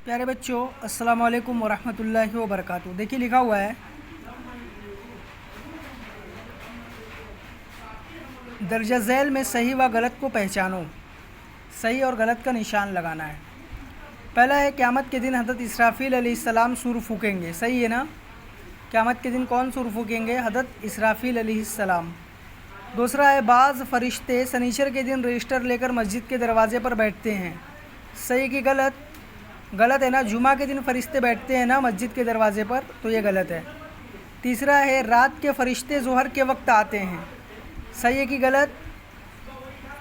प्यारे बच्चों, अस्सलाम वालेकुम वरहमतुल्लाहि वबरकातुहू। देखिए लिखा हुआ है, दर्जा झैल में सही व गलत को पहचानो। सही और गलत का निशान लगाना है। पहला है, क़यामत के दिन हज़रत इसराफ़ील अलैहिस्सलाम सूर फूकेंगे। सही है ना? क़यामत के दिन कौन सूर फूकेंगे? हज़रत इसराफ़ील अलैहिस्सलाम। दूसरा है, बाज़ फ़रिश्ते शनीचर के दिन रजिस्टर लेकर मस्जिद के दरवाज़े पर बैठते हैं। सही कि गलत? गलत है ना। जुमा के दिन फ़रिश्ते बैठते हैं ना मस्जिद के दरवाज़े पर, तो ये गलत है। तीसरा है, रात के फ़रिश्ते ज़ोहर के वक्त आते हैं। सही है कि गलत?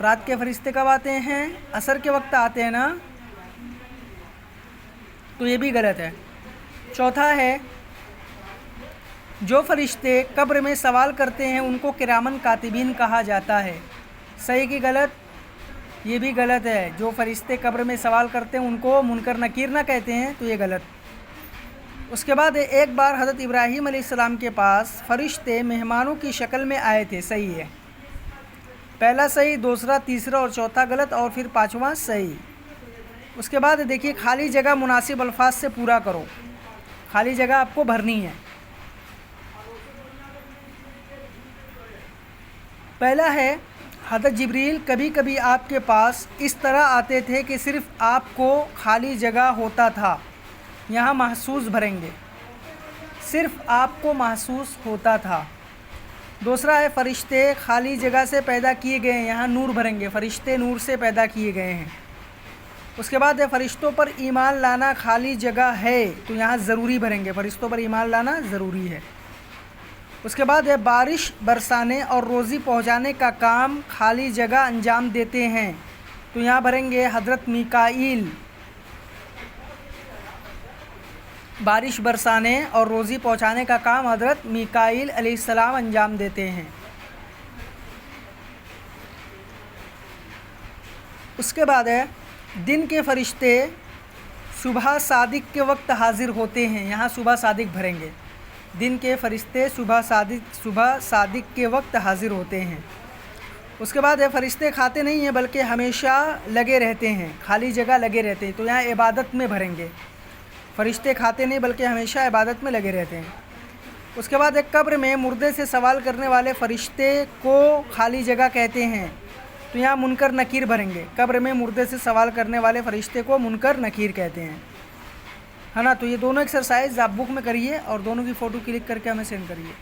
रात के फ़रिश्ते कब आते हैं? असर के वक्त आते हैं ना, तो ये भी गलत है। चौथा है, जो फ़रिश्ते कब्र में सवाल करते हैं उनको किरामन कातिबीन कहा जाता है। सही कि गलत? ये भी गलत है। जो फ़रिश्ते कब्र में सवाल करते हैं उनको मुनकर नकीर ना कहते हैं, तो ये गलत। उसके बाद एक बार हज़रत इब्राहीम अलैहिस्सलाम के पास फ़रिश्ते मेहमानों की शक्ल में आए थे। सही है। पहला सही, दूसरा, तीसरा और चौथा गलत, और फिर पाँचवा सही। उसके बाद देखिए, खाली जगह मुनासिब अल्फाज से पूरा करो। खाली जगह आपको भरनी है। पहला है, हज़रत जिब्रील कभी कभी आपके पास इस तरह आते थे कि सिर्फ़ आपको खाली जगह होता था। यहाँ महसूस भरेंगे, सिर्फ़ आपको महसूस होता था। दूसरा है, फ़रिश्ते खाली जगह से पैदा किए गए हैं। यहाँ नूर भरेंगे, फ़रिश्ते नूर से पैदा किए गए हैं। उसके बाद है, फ़रिश्तों पर ईमान लाना खाली जगह है, तो यहाँ ज़रूरी भरेंगे, फ़रिश्तों पर ईमान लाना ज़रूरी है। उसके बाद है, बारिश बरसाने और रोज़ी पहुँचाने का काम खाली जगह अंजाम देते हैं, तो यहाँ भरेंगे हज़रत मीकाईल। बारिश बरसाने और रोज़ी पहुँचाने का काम हज़रत मीकाईल अलैहिस्सलाम अंजाम देते हैं। उसके बाद है, दिन के फ़रिश्ते सुबह सादिक के वक्त हाज़िर होते हैं। यहाँ सुबह सादिक भरेंगे। दिन के फ़रिश्ते सुबह सादिक के वक्त हाज़िर होते हैं। उसके बाद है, फ़रिश्ते खाते नहीं हैं बल्कि हमेशा लगे रहते हैं। खाली जगह लगे रहते हैं, तो यहाँ इबादत में भरेंगे। फ़रिश्ते खाते नहीं बल्कि हमेशा इबादत में लगे रहते हैं। उसके बाद एक, कब्र में मुर्दे से सवाल करने वाले फ़रिश्ते को खाली जगह कहते हैं, तो यहाँ मुनकर नकीर भरेंगे। कब्र में मुर्दे से सवाल करने वाले फ़रिश्ते को मुनकर नकीर कहते हैं, है ना। तो ये दोनों एक्सरसाइज आप बुक में करिए और दोनों की फ़ोटो क्लिक करके हमें सेंड करिए।